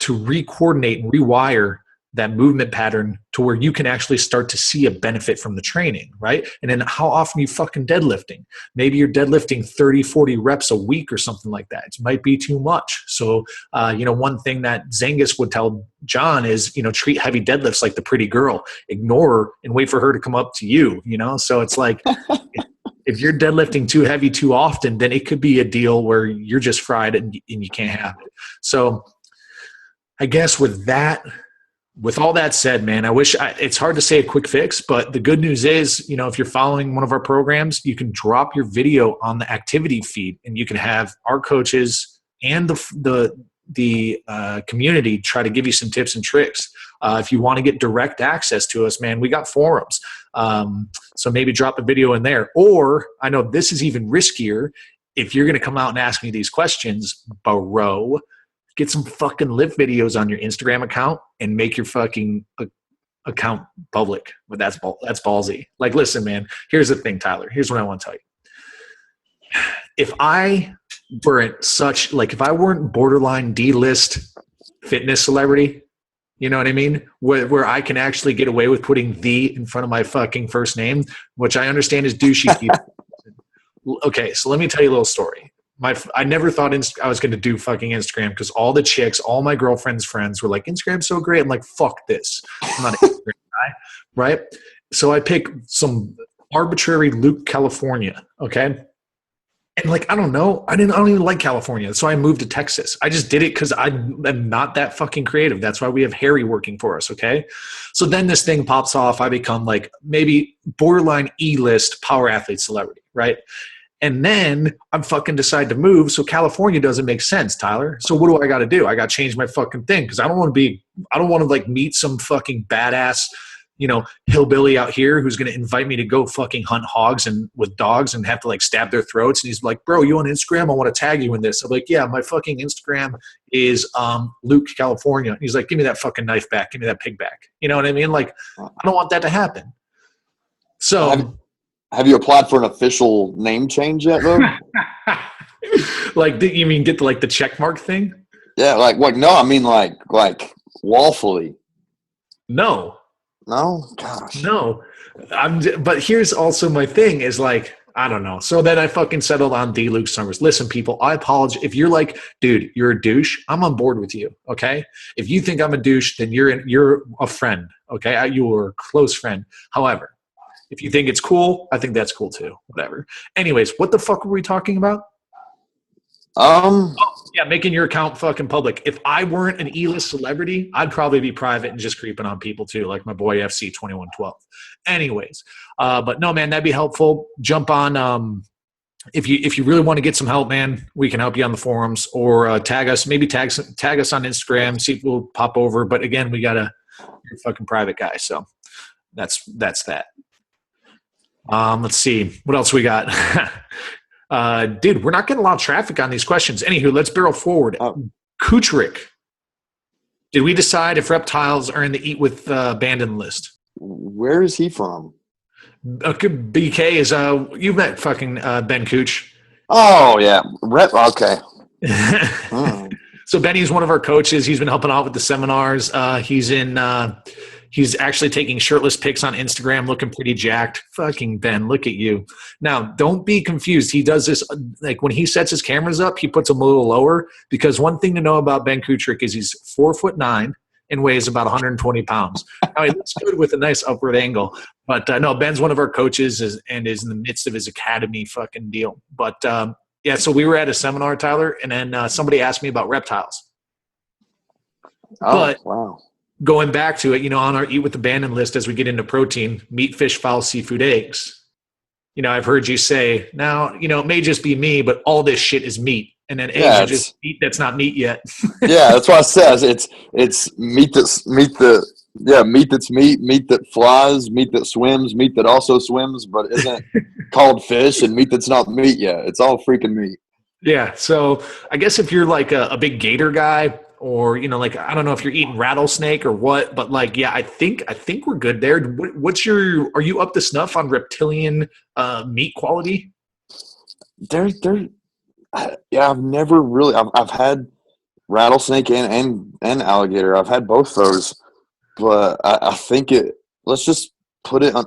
to re-coordinate and rewire that movement pattern to where you can actually start to see a benefit from the training, right? And then how often you fucking deadlifting? Maybe you're deadlifting 30, 40 reps a week or something like that. It might be too much. So, one thing that Zangus would tell John is, treat heavy deadlifts like the pretty girl. Ignore her and wait for her to come up to you, So it's like, if you're deadlifting too heavy too often, then it could be a deal where you're just fried and you can't have it. So I guess with all that said, man, it's hard to say a quick fix, but the good news is, if you're following one of our programs, you can drop your video on the activity feed, and you can have our coaches and the community try to give you some tips and tricks. If you want to get direct access to us, man, we got forums. So maybe drop a video in there. Or I know this is even riskier. If you're going to come out and ask me these questions, bro, get some fucking lift videos on your Instagram account and make your fucking account public. But that's ballsy. Like, listen, man, here's the thing, Tyler. Here's what I want to tell you. if I weren't such like if I weren't borderline D-list fitness celebrity, you know what I mean? Where I can actually get away with putting the in front of my fucking first name, which I understand is douchey people. Okay, so let me tell you a little story. I never thought I was going to do fucking Instagram because all the chicks, all my girlfriend's friends were like, Instagram's so great. I'm like, fuck this. I'm not an Instagram guy, right? So I pick some arbitrary Luke, California, okay? And like, I don't know. I don't even like California. So I moved to Texas. I just did it because I'm not that fucking creative. That's why we have Harry working for us, okay? So then this thing pops off. I become like maybe borderline E-list power athlete celebrity, right? And then I'm fucking decide to move. So California doesn't make sense, Tyler. So what do I got to do? I got to change my fucking thing because I don't want to like meet some fucking badass, hillbilly out here who's going to invite me to go fucking hunt hogs and with dogs and have to like stab their throats. And he's like, bro, you on Instagram? I want to tag you in this. I'm like, yeah, my fucking Instagram is Luke, California. And he's like, give me that fucking knife back. Give me that pig back. You know what I mean? Like, I don't want that to happen. So have you applied for an official name change yet, though? Like, you mean get the check mark thing? Yeah, like what? No, I mean like lawfully. No, gosh, no. But here's also my thing is like, I don't know. So then I fucking settled on D. Luke Summers. Listen, people, I apologize if you're like, dude, you're a douche. I'm on board with you. Okay, if you think I'm a douche, then you're a friend. Okay, you're a close friend. However, if you think it's cool, I think that's cool too. Whatever. Anyways, what the fuck were we talking about? Yeah, making your account fucking public. If I weren't an E-list celebrity, I'd probably be private and just creeping on people too, like my boy FC 2112. Anyways, but no, man, that'd be helpful. Jump on. If you really want to get some help, man, we can help you on the forums or tag us. Maybe tag us on Instagram. See if we'll pop over. But again, you're a fucking private guy, so that's that. Let's see what else we got. Dude, we're not getting a lot of traffic on these questions. Anywho, let's barrel forward. Kucherick, did we decide if reptiles are in the eat with abandoned list? Where is he from? BK is you've met fucking Ben Cooch. Oh yeah, okay. So Benny's one of our coaches. He's been helping out with the seminars. He's actually taking shirtless pics on Instagram, looking pretty jacked. Fucking Ben, look at you. Now, don't be confused. He does this, like when he sets his cameras up, he puts them a little lower because one thing to know about Ben Kucherick is he's 4'9" and weighs about 120 pounds. Now, he looks good with a nice upward angle. But no, Ben's one of our coaches and is in the midst of his academy fucking deal. But yeah, so we were at a seminar, Tyler, and then somebody asked me about reptiles. Oh, wow. Going back to it, on our eat with abandoned list as we get into protein, meat, fish, fowl, seafood, eggs. I've heard you say, now, it may just be me, but all this shit is meat. And then eggs are just meat that's not meat yet. Yeah, that's what I says. It's meat that's meat that's meat that flies, meat that swims, meat that also swims, but isn't called fish, and meat that's not meat yet. It's all freaking meat. Yeah, so I guess if you're like a big gator guy, or like I don't know if you're eating rattlesnake or what, but like yeah, I think we're good there. Are you up to snuff on reptilian meat quality? Yeah, I've never really. I've had rattlesnake and alligator. I've had both those, but I think let's just put it on.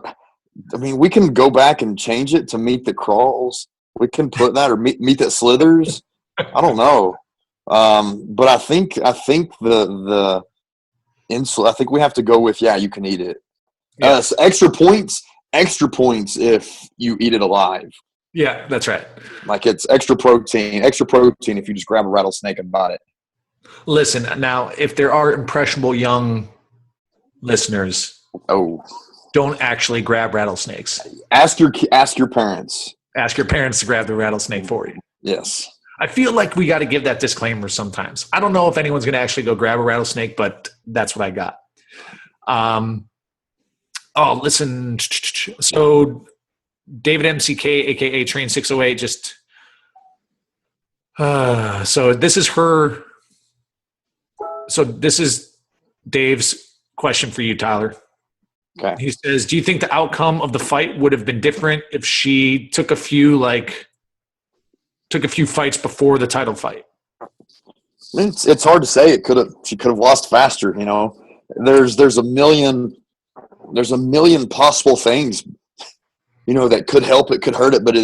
I mean, we can go back and change it to meat that crawls. We can put that or meat that slithers. I don't know. But I think the I think we have to go with, you can eat it. Yeah. Extra points if you eat it alive. Yeah, that's right. Like it's extra protein if you just grab a rattlesnake and bite it. Listen, now, if there are impressionable young listeners, don't actually grab rattlesnakes. Ask your parents. Ask your parents to grab the rattlesnake for you. Yes. I feel like we got to give that disclaimer sometimes. I don't know if anyone's going to actually go grab a rattlesnake, but that's what I got. Listen. So David MCK, a.k.a. Train 608, just so this is her. So this is Dave's question for you, Tyler. Okay. He says, do you think the outcome of the fight would have been different if she took a few, like, took a few fights before the title fight? It's hard to say. She could have lost faster. You know, there's a million possible things, you know, that could help it, could hurt it. But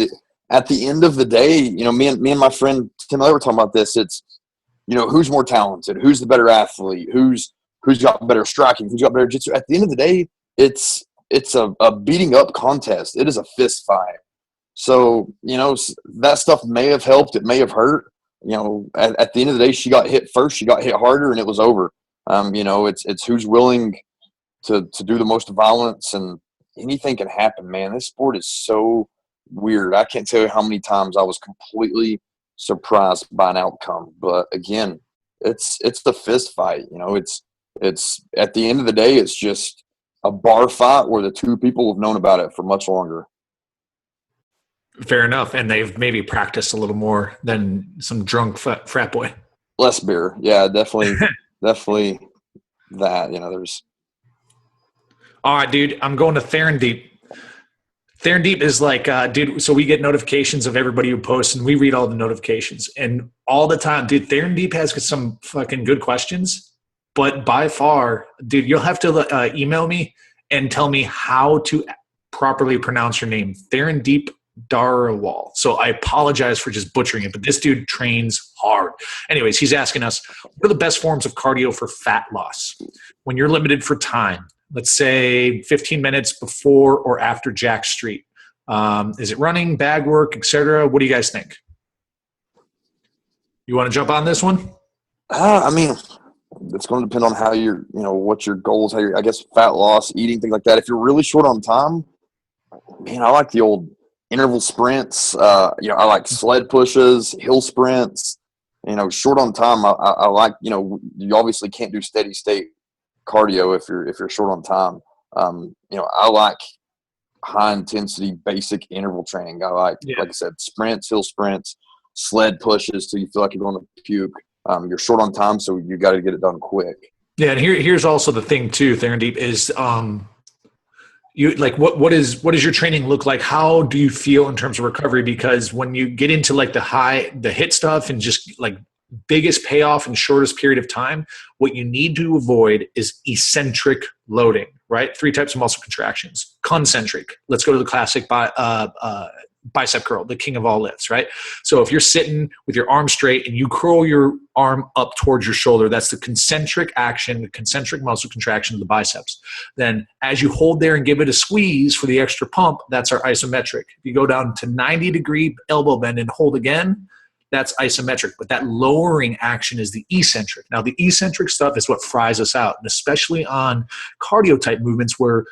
at the end of the day, you know, me and my friend Tim and I were talking about this. It's, you know, who's more talented, who's the better athlete, who's got better striking, who's got better jiu-jitsu. At the end of the day, it's a beating up contest. It is a fist fight. So, you know, that stuff may have helped. It may have hurt. You know, at the end of the day, she got hit first. She got hit harder, and it was over. You know, it's who's willing to do the most violence, and anything can happen, man. This sport is so weird. I can't tell you how many times I was completely surprised by an outcome. But again, it's the fist fight. You know, it's at the end of the day, it's just a bar fight where the two people have known about it for much longer. Fair enough. And they've maybe practiced a little more than some drunk frat boy. Less beer. Yeah, definitely. Definitely that, you know, there's. All right, dude, I'm going to Theron Deep. Theron Deep is like, dude, so we get notifications of everybody who posts, and we read all the notifications. And all the time, dude, Theron Deep has some fucking good questions. But by far, dude, you'll have to email me and tell me how to properly pronounce your name. Theron Deep Darwal. So I apologize for just butchering it, but this dude trains hard. Anyways, he's asking us, what are the best forms of cardio for fat loss when you're limited for time? Let's say 15 minutes before or after Jack Street. Is it running, bag work, etc.? What do you guys think? You want to jump on this one? I mean, it's going to depend on how you're, you know, what your goals, I guess, fat loss, eating, things like that. If you're really short on time, man, I like the old interval sprints. You know, I like sled pushes, hill sprints. You know, short on time, I like, you know, you obviously can't do steady state cardio if you're short on time. You know, I like high intensity basic interval training. I like I said, sprints, hill sprints, sled pushes till you feel like you're going to puke. You're short on time, so you got to get it done quick. Yeah, and here's also the thing too, Theron Deep, is you like what does your training look like? How do you feel in terms of recovery? Because when you get into like the hit stuff and just like biggest payoff in shortest period of time, what you need to avoid is eccentric loading, right? 3 types of muscle contractions. Concentric. Let's go to the classic bicep curl, the king of all lifts, right? So if you're sitting with your arm straight and you curl your arm up towards your shoulder, that's the concentric action, the concentric muscle contraction of the biceps. Then as you hold there and give it a squeeze for the extra pump, that's our isometric. If you go down to 90-degree elbow bend and hold again, that's isometric. But that lowering action is the eccentric. Now, the eccentric stuff is what fries us out, and especially on cardio type movements where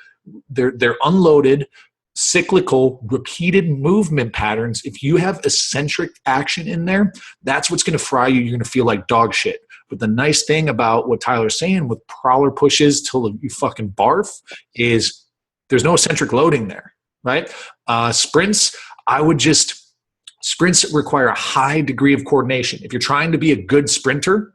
they're unloaded, cyclical, repeated movement patterns. If you have eccentric action in there, that's what's going to fry you. You're going to feel like dog shit. But the nice thing about what Tyler's saying with prowler pushes till you fucking barf is there's no eccentric loading there, right? Sprints, sprints require a high degree of coordination. If you're trying to be a good sprinter,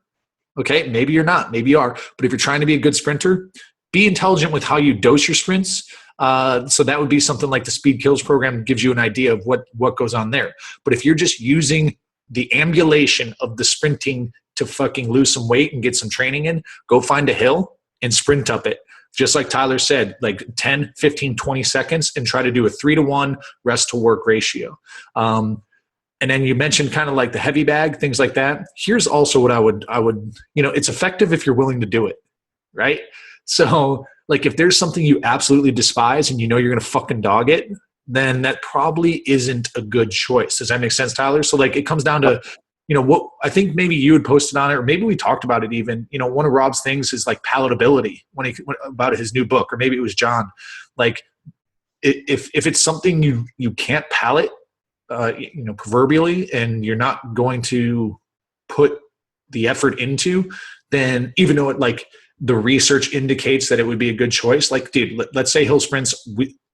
okay, maybe you're not, maybe you are, but if you're trying to be a good sprinter, be intelligent with how you dose your sprints. So that would be something like the Speed Kills program gives you an idea of what goes on there. But if you're just using the ambulation of the sprinting to fucking lose some weight and get some training in, go find a hill and sprint up it. Just like Tyler said, like 10, 15, 20 seconds and try to do a 3-to-1 rest to work ratio. And then you mentioned kind of like the heavy bag, things like that. Here's also what I would, you know, it's effective if you're willing to do it, right? So like if there's something you absolutely despise and you know you're going to fucking dog it, then that probably isn't a good choice. Does that make sense, Tyler? So like it comes down to, you know, what I think maybe you had posted on it, or maybe we talked about it even, you know, one of Rob's things is like palatability about his new book, or maybe it was John. Like if it's something you can't palate, you know, proverbially, and you're not going to put the effort into, then even though it like the research indicates that it would be a good choice, like, dude, let's say hill sprints,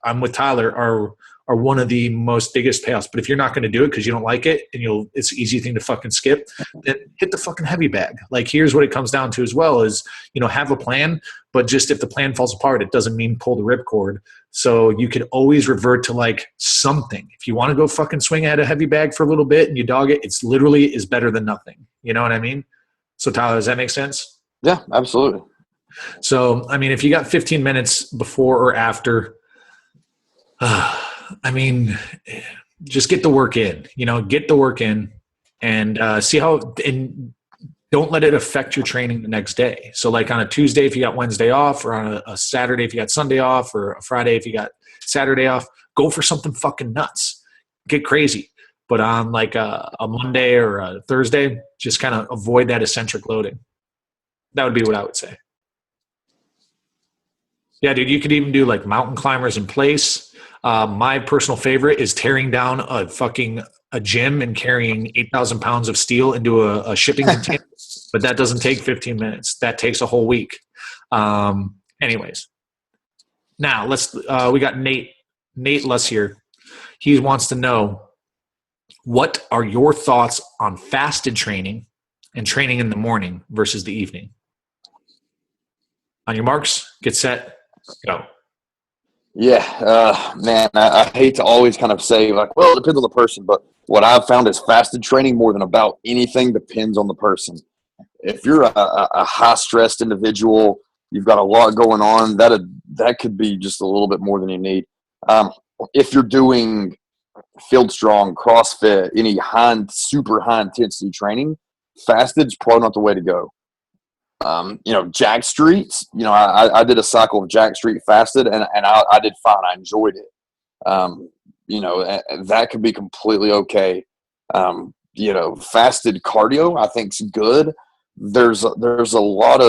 I'm with Tyler, are are one of the most biggest payoffs. But if you're not going to do it because you don't like it and it's an easy thing to fucking skip, then hit the fucking heavy bag. Like, here's what it comes down to as well is, have a plan, but just if the plan falls apart, it doesn't mean pull the ripcord. So you can always revert to like something. If you want to go fucking swing at a heavy bag for a little bit and you dog it, it's literally is better than nothing. You know what I mean? So Tyler, does that make sense? Yeah, absolutely. So, I mean, if you got 15 minutes before or after, just get the work in, get the work in and see how, and don't let it affect your training the next day. So like on a Tuesday, if you got Wednesday off, or on a Saturday, if you got Sunday off, or a Friday, if you got Saturday off, go for something fucking nuts, get crazy. But on like a Monday or a Thursday, just kind of avoid that eccentric loading. That would be what I would say. Yeah, dude, you could even do like mountain climbers in place. My personal favorite is tearing down a gym and carrying 8,000 pounds of steel into a shipping container. But that doesn't take 15 minutes. That takes a whole week. Anyways, now we got Nate Luss here. He wants to know, what are your thoughts on fasted training and training in the morning versus the evening? On your marks, get set, go. Yeah, man, I hate to always kind of say like, well, it depends on the person, but what I've found is fasted training more than about anything depends on the person. If you're a high-stressed individual, you've got a lot going on, that could be just a little bit more than you need. If you're doing field strong, CrossFit, any super high-intensity training, fasted's probably not the way to go. Jack Streets, I did a cycle of Jack Street fasted and I did fine. I enjoyed it. That could be completely okay. Fasted cardio, I think is good. There's about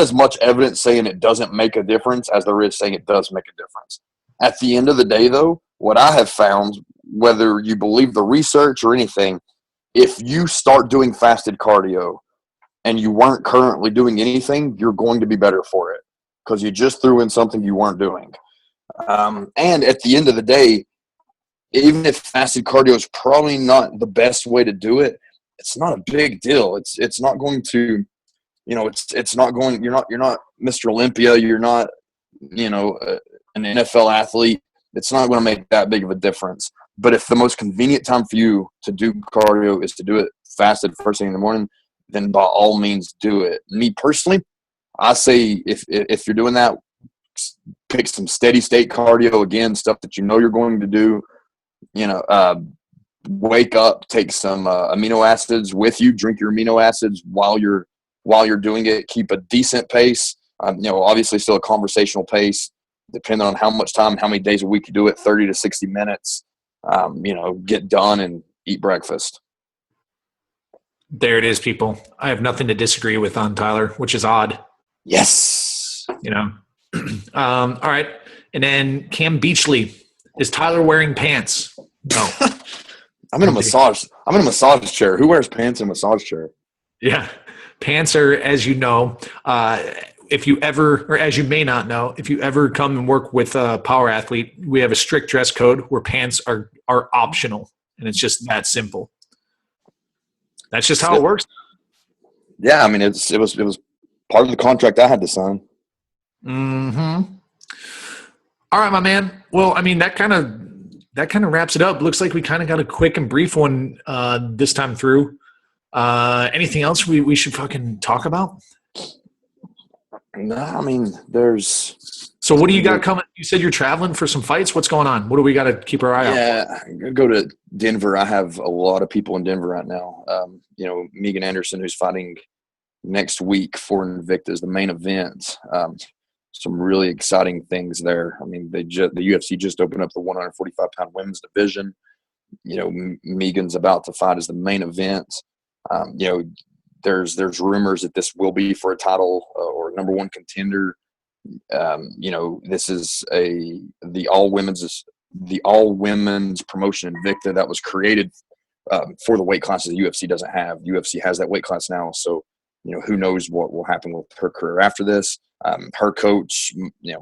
as much evidence saying it doesn't make a difference as there is saying it does make a difference. At the end of the day, though, what I have found, whether you believe the research or anything, if you start doing fasted cardio and you weren't currently doing anything, you're going to be better for it because you just threw in something you weren't doing. And at the end of the day, even if fasted cardio is probably not the best way to do it, it's not a big deal. It's not going to, it's not going. You're not Mr. Olympia. You're not, an NFL athlete. It's not going to make that big of a difference. But if the most convenient time for you to do cardio is to do it fasted first thing in the morning, then by all means do it. Me personally, I say if you're doing that, pick some steady state cardio, again, stuff that you're going to do. Wake up, take some amino acids with you, drink your amino acids while you're doing it. Keep a decent pace. Obviously still a conversational pace, depending on how much time, how many days a week you do it, 30 to 60 minutes. Get done and eat breakfast. There it is, people. I have nothing to disagree with on Tyler, which is odd. Yes. All right. And then Cam Beachley, is Tyler wearing pants? No. I'm in a massage chair. Who wears pants in a massage chair? Yeah. Pants are, as you know, if you ever, or as you may not know, if you ever come and work with a power athlete, we have a strict dress code where pants are optional. And it's just that simple. That's just how it works. Yeah, I mean, it was part of the contract I had to sign. Mm-hmm. All right, my man. Well, I mean, that kind of wraps it up. Looks like we kind of got a quick and brief one this time through. Anything else we should fucking talk about? No, I mean, there's. So what do you got coming? You said you're traveling for some fights. What's going on? What do we got to keep our eye out? Yeah, I'm gonna go to Denver. I have a lot of people in Denver right now. Megan Anderson, who's fighting next week for Invicta, is the main event. Some really exciting things there. I mean, the UFC just opened up the 145-pound women's division. Megan's about to fight as the main event. There's rumors that this will be for a title or number one contender. This is the all women's promotion Invicta that was created for the weight classes the UFC doesn't have. UFC has that weight class now, so who knows what will happen with her career after this. Her coach,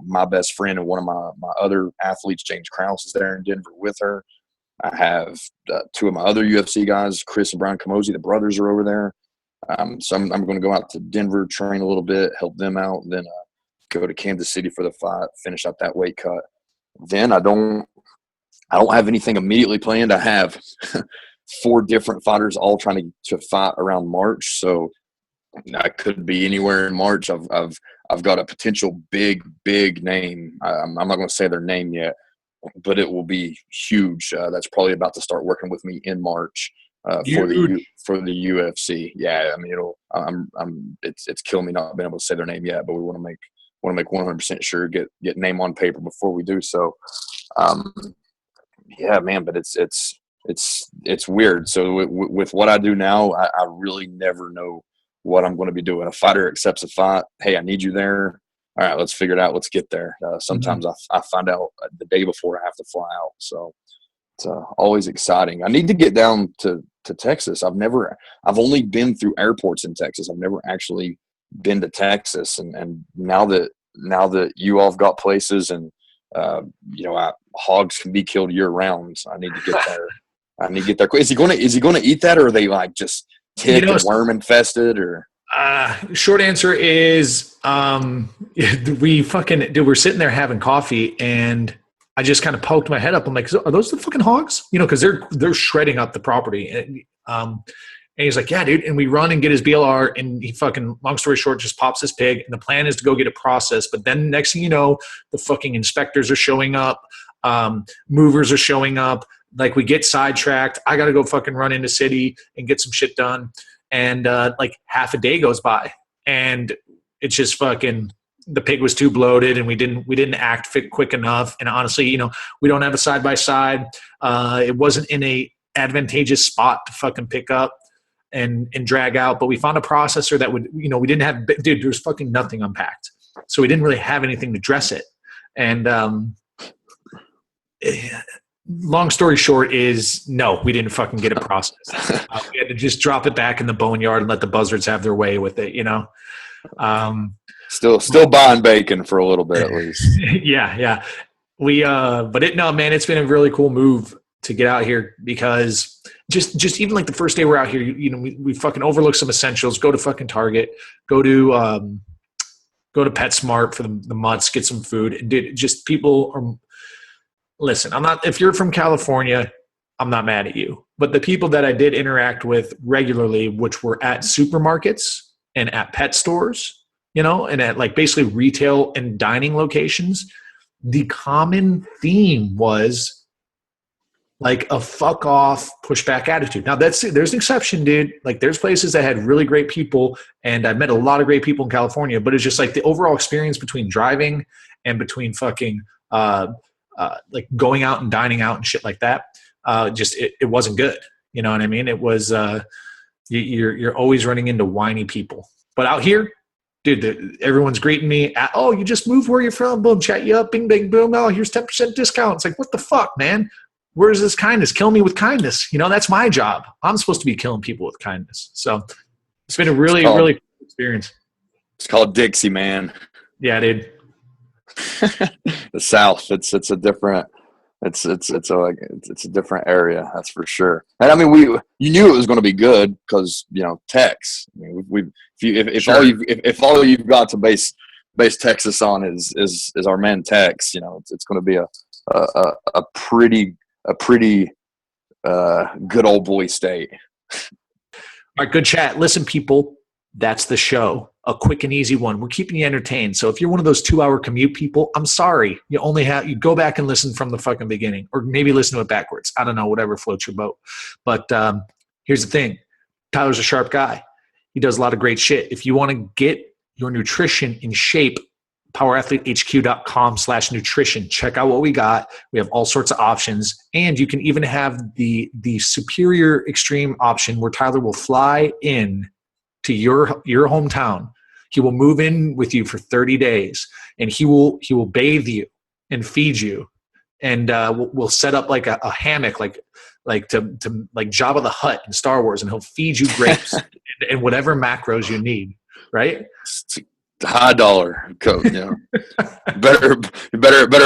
my best friend and one of my other athletes, James Krause, is there in Denver with her. I have two of my other UFC guys, Chris and Brian Camozzi, the brothers are over there. So I'm going to go out to Denver, train a little bit, help them out, and then go to Kansas City for the fight, finish up that weight cut. Then I don't have anything immediately planned. I have 4 different fighters all trying to fight around March. So I could be anywhere in March. I've got a potential big name. I'm not going to say their name yet, but it will be huge. That's probably about to start working with me in March for the UFC. Yeah, I mean, it's killing me not being able to say their name yet, but we want to make 100% sure get name on paper before we do so. Yeah, man, but it's weird. So with what I do now, I really never know what I'm going to be doing. A fighter accepts a fight. Hey, I need you there. All right, let's figure it out. Let's get there. Sometimes I find out the day before I have to fly out. So it's always exciting. I need to get down to Texas. I've only been through airports in Texas. I've never actually been to Texas. And now that you all have got places and, hogs can be killed year round. So I need to get there. Is he going to eat that, or are they like just tick and worm infested, or? Short answer is we're sitting there having coffee, and I just kind of poked my head up. I'm like, are those the fucking hogs? Because they're shredding up the property. And he's like, yeah, dude. And we run and get his BLR, and he fucking, long story short, just pops his pig. And the plan is to go get it processed. But then next thing you know, the fucking inspectors are showing up. Movers are showing up. Like, we get sidetracked. I got to go fucking run into city and get some shit done. And like half a day goes by, and it's just fucking, the pig was too bloated, and we didn't act fit quick enough. And honestly, we don't have a side by side. It wasn't in a advantageous spot to fucking pick up and drag out. But we found a processor that would, we didn't have, dude, there was fucking nothing unpacked, so we didn't really have anything to dress it. And long story short is, no, we didn't fucking get it processed. We had to just drop it back in the boneyard and let the buzzards have their way with it, Still buying bacon for a little bit at least. Yeah. Man, it's been a really cool move to get out here, because just even like the first day we're out here, we fucking overlook some essentials, go to fucking Target, go to PetSmart for the mutts, get some food. And dude, just people are, listen, if you're from California, I'm not mad at you. But the people that I did interact with regularly, which were at supermarkets and at pet stores, and at like basically retail and dining locations, the common theme was like a fuck off, pushback attitude. Now there's an exception, dude. Like, there's places that had really great people, and I met a lot of great people in California, but it's just like the overall experience between driving and between fucking like going out and dining out and shit like that. It wasn't good. You know what I mean? It was, you're always running into whiny people. But out here, dude, everyone's greeting me. Oh, you just moved, where you're from? Boom, chat you up. Bing, bang, boom. Oh, here's 10% discount. It's like, what the fuck, man? Where's this kindness? Kill me with kindness. That's my job. I'm supposed to be killing people with kindness. So it's been a really cool experience. It's called Dixie, man. Yeah, dude. The South, it's a different, it's a different area, that's for sure. And I mean, you knew it was going to be good because Tex. I mean, if all you've got to base Texas on is our man Tex, it's going to be a pretty good old boy state. All right, good chat. Listen, people, that's the show. A quick and easy one. We're keeping you entertained. So if you're one of those 2-hour commute people, I'm sorry. You go back and listen from the fucking beginning, or maybe listen to it backwards. I don't know, whatever floats your boat. But here's the thing. Tyler's a sharp guy. He does a lot of great shit. If you want to get your nutrition in shape, powerathletehq.com/nutrition. Check out what we got. We have all sorts of options. And you can even have the superior extreme option where Tyler will fly in to your hometown. He will move in with you for 30 days, and he will bathe you and feed you, and we'll set up like a hammock, like Jabba the Hutt in Star Wars, and he'll feed you grapes and whatever macros you need. Right? high dollar coat. You know, better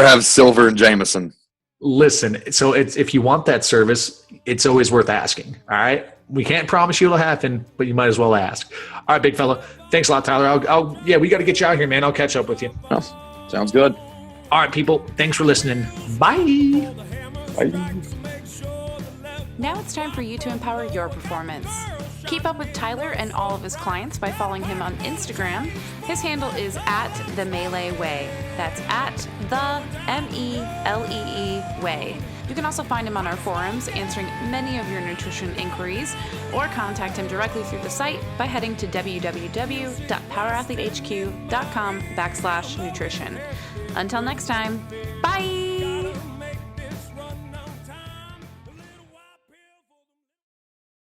have silver and Jameson. Listen, so if you want that service, it's always worth asking. All right, we can't promise you it'll happen, but you might as well ask. All right, big fella. Thanks a lot, Tyler. We got to get you out here, man. I'll catch up with you. Oh, sounds good. All right, people. Thanks for listening. Bye. Bye. Now it's time for you to empower your performance. Keep up with Tyler and all of his clients by following him on Instagram. His handle is @TheMeleeWay. That's @TheMelee Way. You can also find him on our forums, answering many of your nutrition inquiries, or contact him directly through the site by heading to www.powerathletehq.com/nutrition. Until next time, bye!